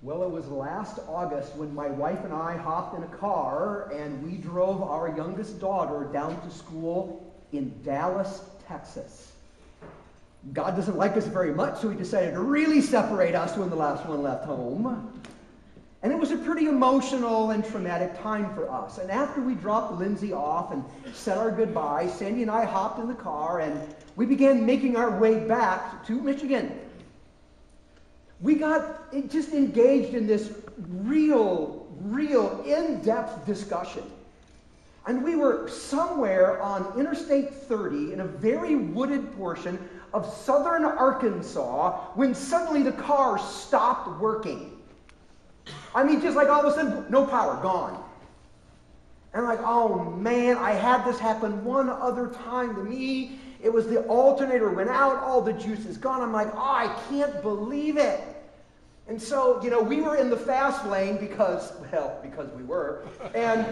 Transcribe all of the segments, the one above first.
Well, it was last August when my wife and I hopped in a car and we drove our youngest daughter down to school in Dallas, Texas. God doesn't like us very much, so he decided to really separate us when the last one left home. And it was a pretty emotional and traumatic time for us. And after we dropped Lindsay off and said our goodbyes, Sandy and I hopped in the car and we began making our way back to Michigan. We got just engaged in this real in-depth discussion. And we were somewhere on Interstate 30 in a very wooded portion of southern Arkansas when suddenly the car stopped working. I mean, just like all of a sudden, no power, gone. And I'm like, oh man, I had this happen one other time to me. It was the alternator went out, all the juice is gone. I'm like, oh, I can't believe it. And so, we were in the fast lane because we were. And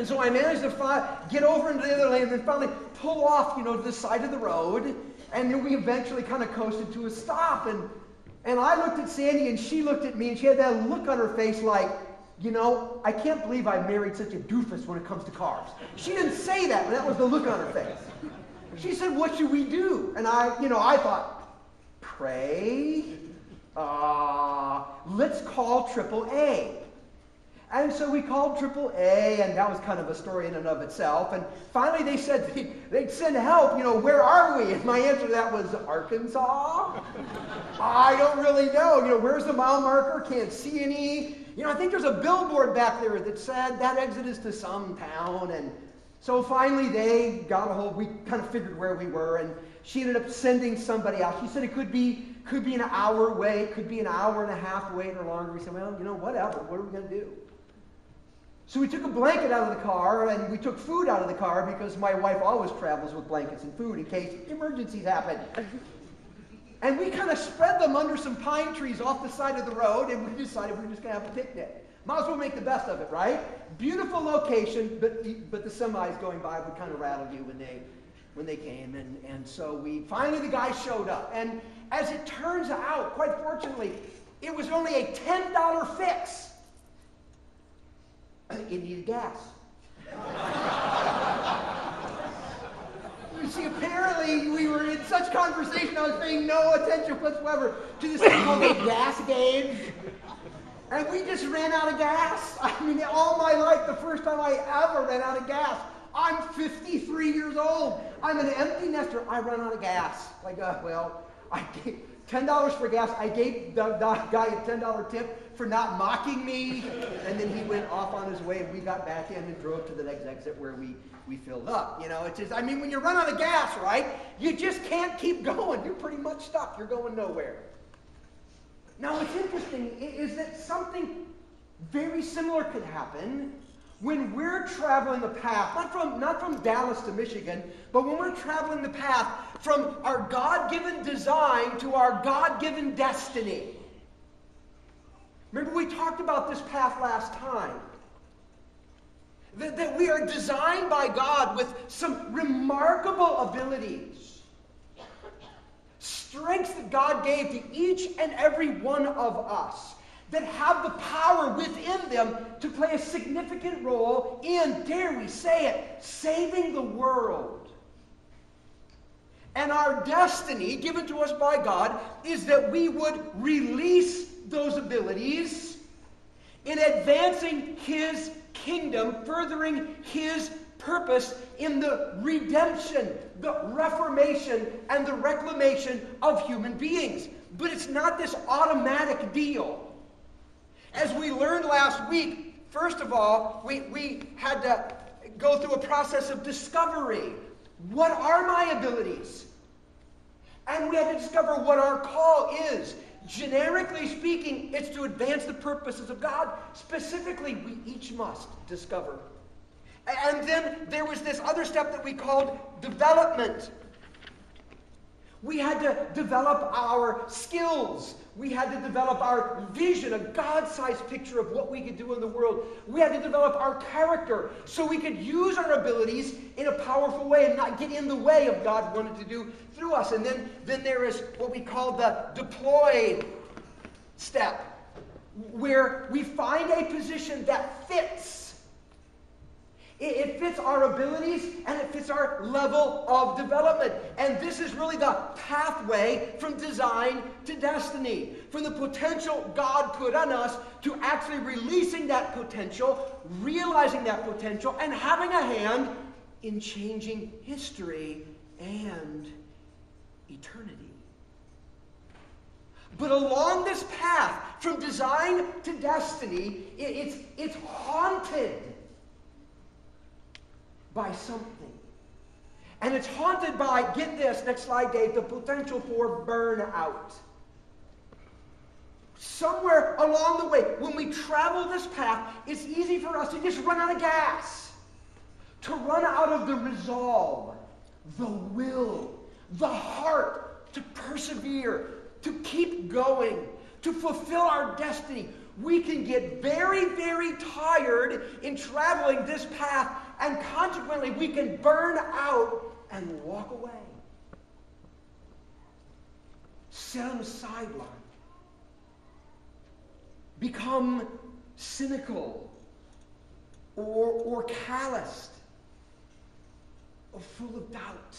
so I managed to get over into the other lane and then finally pull off, to the side of the road. And then we eventually kind of coasted to a stop. And I looked at Sandy and she looked at me and she had that look on her face like, I can't believe I married such a doofus when it comes to cars. She didn't say that, but that was the look on her face. She said, what should we do? And I thought, pray. Let's call AAA. And so we called AAA, and that was kind of a story in and of itself. And finally they said they'd send help, where are we? And my answer to that was Arkansas. I don't really know. Where's the mile marker? Can't see any. I think there's a billboard back there that said that exit is to some town. And so finally they got a hold, we kind of figured where we were, and she ended up sending somebody out. She said it could be an hour wait, could be an hour and a half wait or longer. We said, well, whatever, what are we going to do? So we took a blanket out of the car and we took food out of the car because my wife always travels with blankets and food in case emergencies happen. And we kind of spread them under some pine trees off the side of the road and we decided we were just going to have a picnic. Might as well make the best of it, right? Beautiful location, but the semis going by would kind of rattle you when they came. And so finally the guy showed up. And as it turns out, quite fortunately, it was only a $10 fix. It needed gas. You see, apparently we were in such conversation, I was paying no attention whatsoever to this thing called a gas gauge. And we just ran out of gas. I mean, all my life, the first time I ever ran out of gas. I'm 53 years old. I'm an empty nester. I run out of gas. I gave $10 for gas. I gave the guy a $10 tip for not mocking me. And then he went off on his way and we got back in and drove to the next exit where we filled up. It's just, when you run out of gas, right, you just can't keep going. You're pretty much stuck. You're going nowhere. Now, what's interesting is that something very similar could happen when we're traveling the path, not from Dallas to Michigan, but when we're traveling the path from our God-given design to our God-given destiny. Remember we talked about this path last time. That we are designed by God with some remarkable abilities. strengths that God gave to each and every one of us that have the power within them to play a significant role in, dare we say it, saving the world. And our destiny, given to us by God, is that we would release those abilities in advancing His kingdom, furthering His purpose in the redemption, the reformation, and the reclamation of human beings. But it's not this automatic deal. As we learned last week, first of all, we had to go through a process of discovery. What are my abilities? And we had to discover what our call is. Generically speaking, it's to advance the purposes of God. Specifically, we each must discover. And then there was this other step that we called development. We had to develop our skills. We had to develop our vision, a God-sized picture of what we could do in the world. We had to develop our character so we could use our abilities in a powerful way and not get in the way of God wanted to do through us. And then there is what we call the deploy step, where we find a position that fits. It fits our abilities and it fits our level of development. And this is really the pathway from design to destiny. From the potential God put on us to actually releasing that potential, realizing that potential, and having a hand in changing history and eternity. But along this path from design to destiny, it's haunted by something. And it's haunted by, get this, next slide, Dave, the potential for burnout. Somewhere along the way, when we travel this path, it's easy for us to just run out of gas, to run out of the resolve, the will, the heart to persevere, to keep going, to fulfill our destiny. We can get very, very tired in traveling this path, and consequently, we can burn out and walk away. Sit on the sideline. Become cynical or calloused or full of doubt.